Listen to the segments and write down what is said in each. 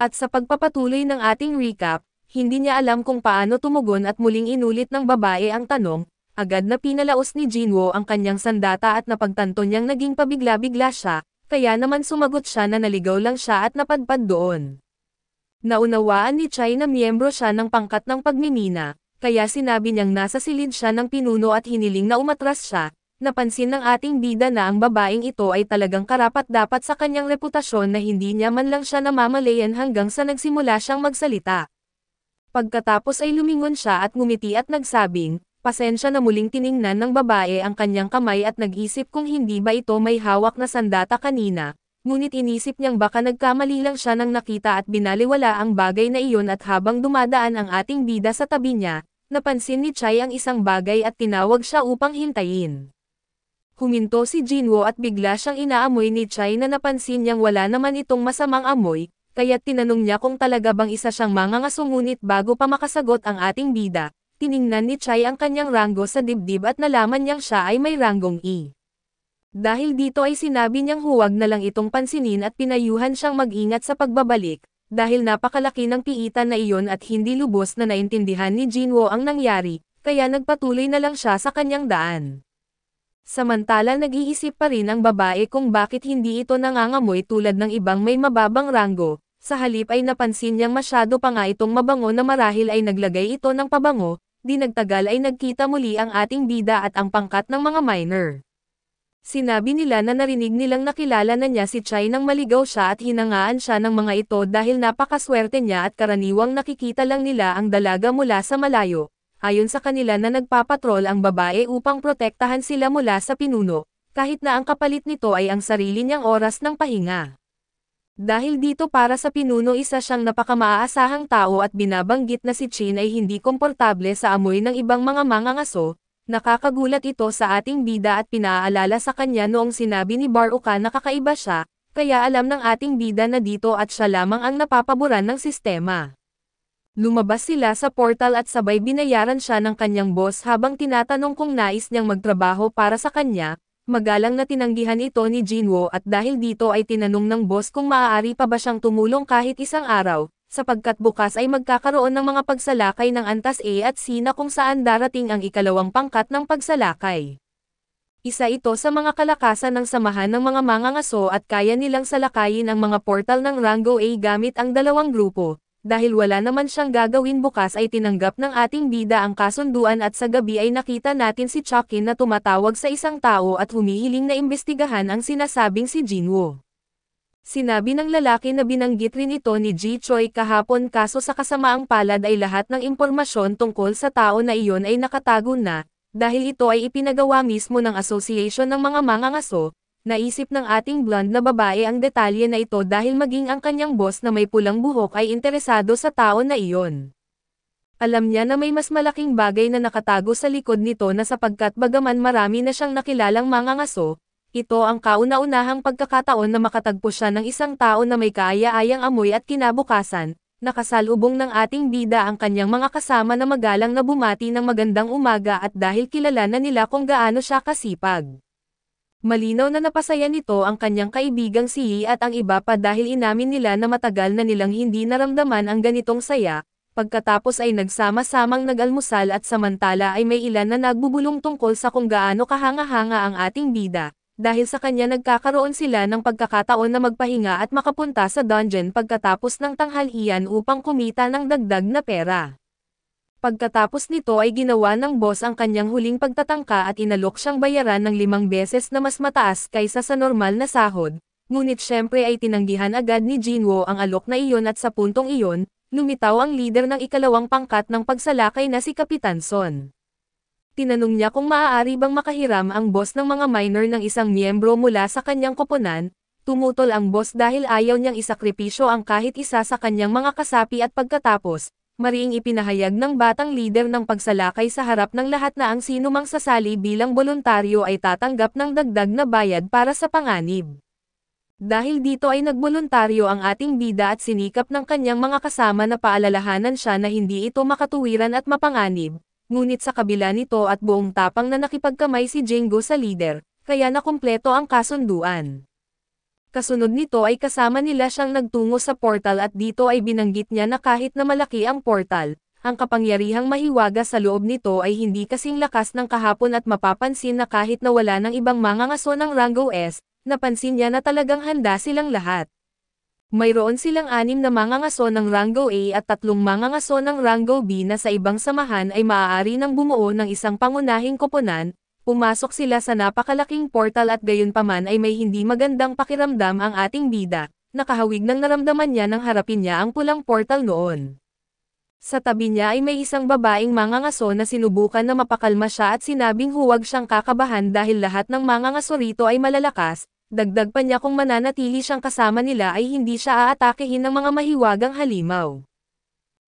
At sa pagpapatuloy ng ating recap, hindi niya alam kung paano tumugon at muling inulit ng babae ang tanong, agad na pinalaos ni Jinwoo ang kanyang sandata at napagtanto niyang naging pabigla-bigla siya, kaya naman sumagot siya na naligaw lang siya at napadpad doon. Naunawaan ni Chai na miyembro siya ng pangkat ng pagmimina, kaya sinabi niyang nasa silid siya ng pinuno at hiniling na umatras siya. Napansin ng ating bida na ang babaeng ito ay talagang karapat-dapat sa kanyang reputasyon na hindi niya man lang siya namamalayan hanggang sa nagsimula siyang magsalita. Pagkatapos ay lumingon siya at ngumiti at nagsabing, pasensya na muling tiningnan ng babae ang kanyang kamay at nag-isip kung hindi ba ito may hawak na sandata kanina. Ngunit inisip niyang baka nagkamali lang siya nang nakita at binaliwala ang bagay na iyon at habang dumadaan ang ating bida sa tabi niya, napansin ni Chai ang isang bagay at tinawag siya upang hintayin. Huminto si Jinwoo at bigla siyang inaamoy ni Chai na napansin niyang wala naman itong masamang amoy, kaya't tinanong niya kung talaga bang isa siyang mangangaso ngunit bago pa makasagot ang ating bida, tiningnan ni Chai ang kanyang ranggo sa dibdib at nalaman niyang siya ay may ranggong E. Dahil dito ay sinabi niyang huwag na lang itong pansinin at pinayuhan siyang mag-ingat sa pagbabalik, dahil napakalaki ng piitan na iyon at hindi lubos na naintindihan ni Jinwoo ang nangyari, kaya nagpatuloy na lang siya sa kanyang daan. Samantala nag-iisip pa rin ang babae kung bakit hindi ito nangangamoy tulad ng ibang may mababang ranggo, sa halip ay napansin niyang masyado pa nga itong mabango na marahil ay naglagay ito ng pabango, di nagtagal ay nagkita muli ang ating bida at ang pangkat ng mga minor. Sinabi nila na narinig nilang nakilala na niya si Chai nang maligaw siya at hinangaan siya ng mga ito dahil napakaswerte niya at karaniwang nakikita lang nila ang dalaga mula sa malayo. Ayon sa kanila na nagpapatrol ang babae upang protektahan sila mula sa pinuno, kahit na ang kapalit nito ay ang sarili niyang oras ng pahinga. Dahil dito para sa pinuno isa siyang napakamaasahang tao at binabanggit na si Chin ay hindi komportable sa amoy ng ibang mga mangangaso. Nakakagulat ito sa ating bida at pinaalala sa kanya noong sinabi ni Baruka na kakaiba siya, kaya alam ng ating bida na dito at siya lamang ang napapaboran ng sistema. Lumabas sila sa portal at sabay binayaran siya ng kanyang boss habang tinatanong kung nais niyang magtrabaho para sa kanya, magalang na tinanggihan ito ni Jinwoo at dahil dito ay tinanong ng boss kung maaari pa ba siyang tumulong kahit isang araw. Sapagkat bukas ay magkakaroon ng mga pagsalakay ng antas A at C na kung saan darating ang ikalawang pangkat ng pagsalakay. Isa ito sa mga kalakasan ng samahan ng mga mangangaso at kaya nilang salakayin ang mga portal ng Rango A gamit ang dalawang grupo. Dahil wala naman siyang gagawin bukas ay tinanggap ng ating bida ang kasunduan at sa gabi ay nakita natin si Chucky na tumatawag sa isang tao at humihiling na imbestigahan ang sinasabing si Jinwoo. Sinabi ng lalaki na binanggit rin ito ni Ji Choi kahapon kaso sa kasamaang palad ay lahat ng impormasyon tungkol sa tao na iyon ay nakatago na, dahil ito ay ipinagawa mismo ng Association ng mga mangangaso, naisip ng ating blonde na babae ang detalye na ito dahil maging ang kanyang boss na may pulang buhok ay interesado sa tao na iyon. Alam niya na may mas malaking bagay na nakatago sa likod nito na sapagkat bagaman marami na siyang nakilalang mangangaso, ito ang kauna-unahang pagkakataon na makatagpo siya ng isang tao na may kaaya-ayang amoy at kinabukasan, nakasalubong ng ating bida ang kanyang mga kasama na magalang na bumati ng magandang umaga at dahil kilala na nila kung gaano siya kasipag. Malinaw na napasaya nito ang kanyang kaibigang si Yi at ang iba pa dahil inamin nila na matagal na nilang hindi naramdaman ang ganitong saya, pagkatapos ay nagsama-samang nag-almusal at samantala ay may ilan na nagbubulong tungkol sa kung gaano kahanga-hanga ang ating bida. Dahil sa kanya nagkakaroon sila ng pagkakataon na magpahinga at makapunta sa dungeon pagkatapos ng tanghalian upang kumita ng dagdag na pera. Pagkatapos nito ay ginawa ng boss ang kanyang huling pagtatangka at inalok siyang bayaran ng 5 beses na mas mataas kaysa sa normal na sahod, ngunit syempre ay tinanggihan agad ni Jinwoo ang alok na iyon at sa puntong iyon, lumitaw ang leader ng ikalawang pangkat ng pagsalakay na si Kapitan Son. Tinanong niya kung maaari bang makahiram ang boss ng mga minor ng isang miyembro mula sa kanyang koponan, tumutol ang boss dahil ayaw niyang isakripisyo ang kahit isa sa kanyang mga kasapi at pagkatapos, mariing ipinahayag ng batang leader ng pagsalakay sa harap ng lahat na ang sinumang sasali bilang boluntaryo ay tatanggap ng dagdag na bayad para sa panganib. Dahil dito ay nagboluntaryo ang ating bida at sinikap ng kanyang mga kasama na paalalahanan siya na hindi ito makatuwiran at mapanganib. Ngunit sa kabila nito at buong tapang na nakipagkamay si Jingo sa leader, kaya nakumpleto ang kasunduan. Kasunod nito ay kasama nila siyang nagtungo sa portal at dito ay binanggit niya na kahit na malaki ang portal, ang kapangyarihang mahiwaga sa loob nito ay hindi kasing lakas ng kahapon at mapapansin na kahit na wala ng ibang mangangaso ng Rango S, napansin niya na talagang handa silang lahat. Mayroon silang 6 na mangangaso ng Rango A at 3 mangangaso ng Rango B na sa ibang samahan ay maaari nang bumuo ng isang pangunahing koponan. Pumasok sila sa napakalaking portal at gayunpaman ay may hindi magandang pakiramdam ang ating bida, nakahawig nang naramdaman niya nang harapin niya ang pulang portal noon. Sa tabi niya ay may isang babaeng mangangaso na sinubukan na mapakalma siya at sinabing huwag siyang kakabahan dahil lahat ng mangangaso rito ay malalakas. Dagdag pa niya kung mananatili siyang kasama nila ay hindi siya aatakehin ng mga mahiwagang halimaw.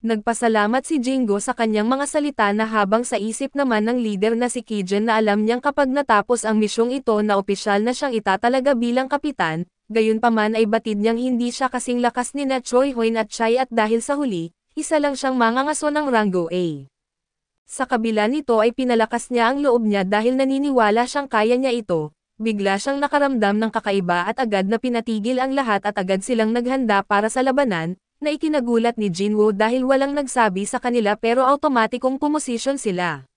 Nagpasalamat si Jingo sa kanyang mga salita na habang sa isip naman ng leader na si Kijen na alam niyang kapag natapos ang misyong ito na opisyal na siyang itatalaga bilang kapitan, gayunpaman ay batid niyang hindi siya kasing lakas ni na Choi Hoin at Chai at dahil sa huli, isa lang siyang mangangaso ng Rango A. Sa kabila nito ay pinalakas niya ang loob niya dahil naniniwala siyang kaya niya ito. Bigla siyang nakaramdam ng kakaiba at agad na pinatigil ang lahat at agad silang naghanda para sa labanan, na ikinagulat ni Jinwoo dahil walang nagsabi sa kanila pero automatikong pumosisyon sila.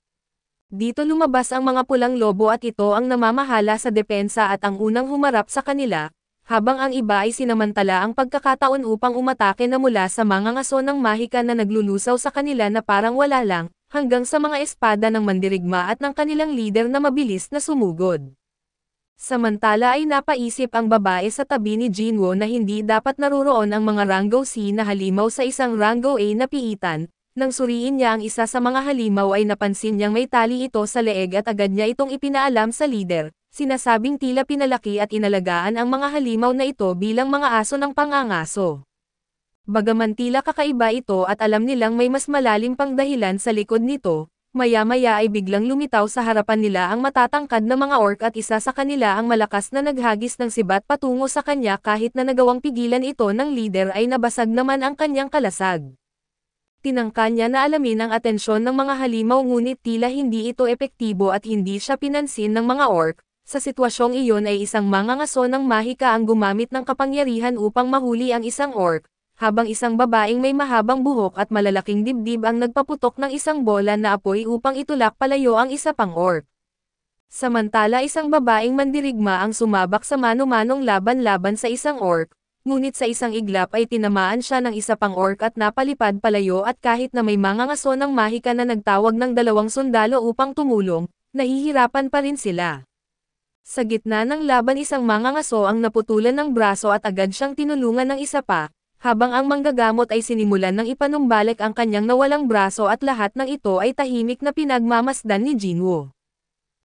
Dito lumabas ang mga pulang lobo at ito ang namamahala sa depensa at ang unang humarap sa kanila, habang ang iba ay sinamantala ang pagkakataon upang umatake na mula sa mga ngaso ng mahika na naglulusaw sa kanila na parang wala lang, hanggang sa mga espada ng mandirigma at ng kanilang leader na mabilis na sumugod. Samantala ay napaisip ang babae sa tabi ni Jinwoo na hindi dapat naruroon ang mga Rango C na halimaw sa isang Rango A na piitan. Nang suriin niya ang isa sa mga halimaw ay napansin niyang may tali ito sa leeg at agad niya itong ipinaalam sa leader, sinasabing tila pinalaki at inalagaan ang mga halimaw na ito bilang mga aso ng pangangaso. Bagaman tila kakaiba ito at alam nilang may mas malalim pang dahilan sa likod nito, maya-maya ay biglang lumitaw sa harapan nila ang matatangkad na mga orc at isa sa kanila ang malakas na naghagis ng sibat patungo sa kanya kahit na nagawang pigilan ito ng leader ay nabasag naman ang kanyang kalasag. Tinangka niya na alamin ang atensyon ng mga halimaw ngunit tila hindi ito epektibo at hindi siya pinansin ng mga orc. Sa sitwasyong iyon ay isang mangangaso ng mahika ang gumamit ng kapangyarihan upang mahuli ang isang orc, habang isang babaeng may mahabang buhok at malalaking dibdib ang nagpaputok ng isang bola na apoy upang itulak palayo ang isa pang orc. Samantala isang babaeng mandirigma ang sumabak sa mano-manong laban-laban sa isang orc, ngunit sa isang iglap ay tinamaan siya ng isa pang orc at napalipad palayo at kahit na may mga ngaso ng mahika na nagtawag ng 2 sundalo upang tumulong, nahihirapan pa rin sila. Sa gitna ng laban isang mangangaso ang naputulan ng braso at agad siyang tinulungan ng isa pa, habang ang manggagamot ay sinimulan ng ipanumbalik ang kanyang nawalang braso at lahat ng ito ay tahimik na pinagmamasdan ni Jinwoo.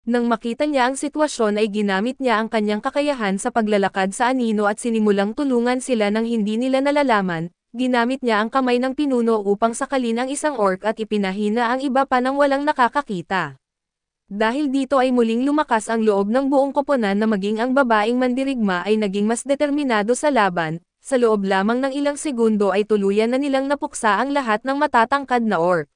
Nang makita niya ang sitwasyon ay ginamit niya ang kanyang kakayahan sa paglalakad sa anino at sinimulang tulungan sila nang hindi nila nalalaman, ginamit niya ang kamay ng pinuno upang sakalin ang isang orc at ipinahina ang iba pa nang walang nakakakita. Dahil dito ay muling lumakas ang loob ng buong koponan na maging ang babaeng mandirigma ay naging mas determinado sa laban. Sa loob lamang ng ilang segundo ay tuluyan na nilang napuksa ang lahat ng matatangkad na orc.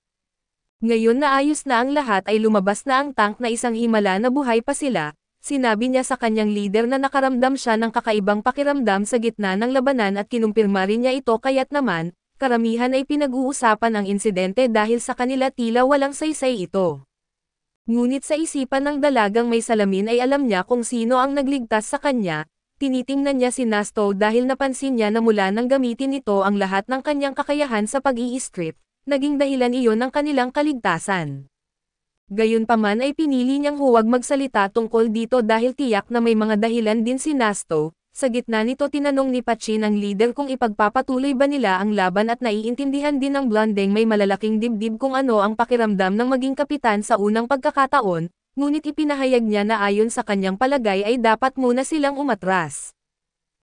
Ngayon na ayos na ang lahat ay lumabas na ang tank na isang himala na buhay pa sila, sinabi niya sa kanyang leader na nakaramdam siya ng kakaibang pakiramdam sa gitna ng labanan at kinumpirma rin niya ito kaya't naman, karamihan ay pinag-uusapan ang insidente dahil sa kanila tila walang saysay ito. Ngunit sa isipan ng dalagang may salamin ay alam niya kung sino ang nagligtas sa kanya. Tinitingnan niya si Nasto dahil napansin niya na mula nang gamitin nito ang lahat ng kanyang kakayahan sa pag-i-strip, naging dahilan iyon ng kanilang kaligtasan. Gayunpaman ay pinili niyang huwag magsalita tungkol dito dahil tiyak na may mga dahilan din si Nasto. Sa gitna nito tinanong ni Pachin ang leader kung ipagpapatuloy ba nila ang laban at naiintindihan din ng blondeng may malalaking dibdib kung ano ang pakiramdam ng maging kapitan sa unang pagkakataon. Ngunit ipinahayag niya na ayon sa kanyang palagay ay dapat muna silang umatras.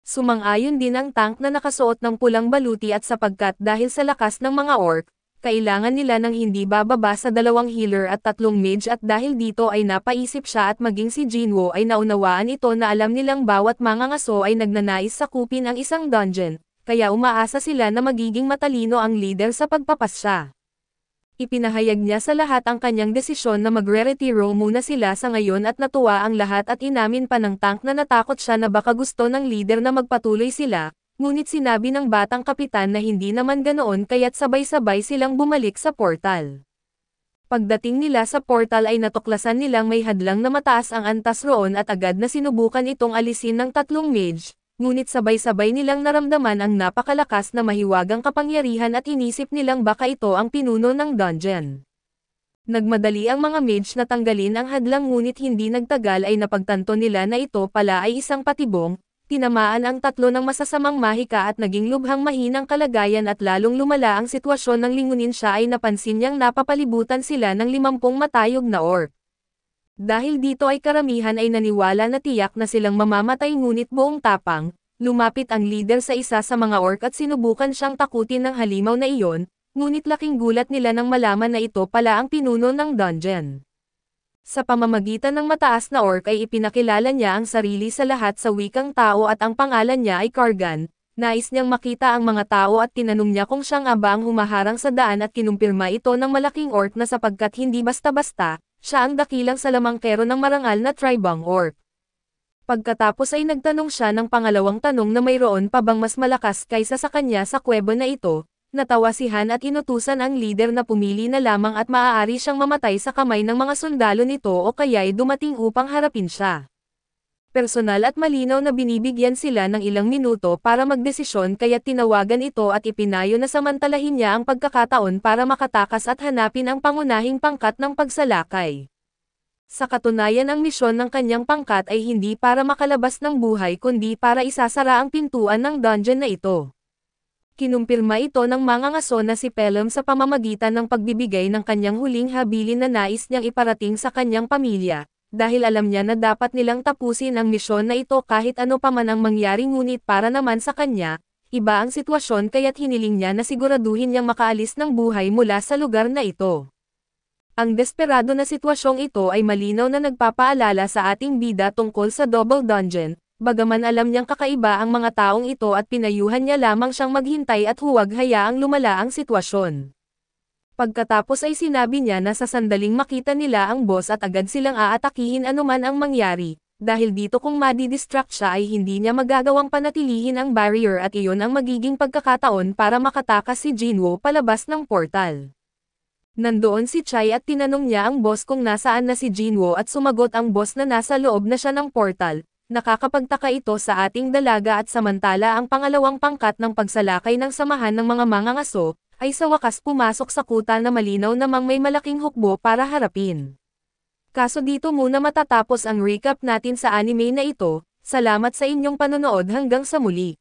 Sumang-ayon din ang tank na nakasuot ng pulang baluti at sapagkat dahil sa lakas ng mga orc, kailangan nila ng hindi bababa sa 2 healer at 3 mage at dahil dito ay napaisip siya at maging si Jinwoo ay naunawaan ito na alam nilang bawat mangangaso ay nagnanais sakupin ang isang dungeon, kaya umaasa sila na magiging matalino ang leader sa pagpapasya. Ipinahayag niya sa lahat ang kanyang desisyon na magre-retiro muna sila sa ngayon at natuwa ang lahat at inamin pa ng Tank na natakot siya na baka gusto ng leader na magpatuloy sila, ngunit sinabi ng batang kapitan na hindi naman ganoon kaya't sabay-sabay silang bumalik sa portal. Pagdating nila sa portal ay natuklasan nilang may hadlang na mataas ang antas roon at agad na sinubukan itong alisin ng tatlong mage, ngunit sabay-sabay nilang naramdaman ang napakalakas na mahiwagang kapangyarihan at inisip nilang baka ito ang pinuno ng dungeon. Nagmadali ang mga mage na tanggalin ang hadlang ngunit hindi nagtagal ay napagtanto nila na ito pala ay isang patibong, tinamaan ang tatlo ng masasamang mahika at naging lubhang mahinang kalagayan at lalong lumala ang sitwasyon ng lingunin siya ay napansin niyang napapalibutan sila ng 50 matayog na orc. Dahil dito ay karamihan ay naniwala na tiyak na silang mamamatay ngunit buong tapang, lumapit ang leader sa isa sa mga orc at sinubukan siyang takutin ng halimaw na iyon, ngunit laking gulat nila nang malaman na ito pala ang pinuno ng dungeon. Sa pamamagitan ng mataas na orc ay ipinakilala niya ang sarili sa lahat sa wikang tao at ang pangalan niya ay Kargan. Nais niyang makita ang mga tao at tinanong niya kung siyang aba ang humaharang sa daan at kinumpirma ito ng malaking orc na sapagkat hindi basta-basta, siya ang dakilang salamangkero ng marangal na tribang orc. Pagkatapos ay nagtanong siya ng pangalawang tanong na mayroon pa bang mas malakas kaysa sa kanya sa kuweba na ito, natawa si Han at inutusan ang leader na pumili na lamang at maaari siyang mamatay sa kamay ng mga sundalo nito o kaya'y dumating upang harapin siya. Personal at malinaw na binibigyan sila ng ilang minuto para magdesisyon kaya tinawagan ito at ipinayo na samantalahin niya ang pagkakataon para makatakas at hanapin ang pangunahing pangkat ng pagsalakay. Sa katunayan ang misyon ng kanyang pangkat ay hindi para makalabas ng buhay kundi para isasara ang pintuan ng dungeon na ito. Kinumpirma ito ng mangangaso na si Pelham sa pamamagitan ng pagbibigay ng kanyang huling habilin na nais niyang iparating sa kanyang pamilya. Dahil alam niya na dapat nilang tapusin ang misyon na ito kahit ano pa man ang mangyari ngunit para naman sa kanya, iba ang sitwasyon kaya't hiniling niya na siguraduhin niyang makaalis ng buhay mula sa lugar na ito. Ang desperado na sitwasyong ito ay malinaw na nagpapaalala sa ating bida tungkol sa Double Dungeon, bagaman alam niyang kakaiba ang mga taong ito at pinayuhan niya lamang siyang maghintay at huwag hayaang lumala ang sitwasyon. Pagkatapos ay sinabi niya na sa sandaling makita nila ang boss at agad silang aatakihin anuman ang mangyari, dahil dito kung madidistract siya ay hindi niya magagawang panatilihin ang barrier at iyon ang magiging pagkakataon para makatakas si Jinwoo palabas ng portal. Nandoon si Chai at tinanong niya ang boss kung nasaan na si Jinwoo at sumagot ang boss na nasa loob na siya ng portal. Nakakapagtaka ito sa ating dalaga at samantala ang pangalawang pangkat ng pagsalakay ng samahan ng mga mangangaso, ay sa wakas pumasok sa kuta na malinaw namang may malaking hukbo para harapin. Kaso dito muna matatapos ang recap natin sa anime na ito, salamat sa inyong panonood hanggang sa muli.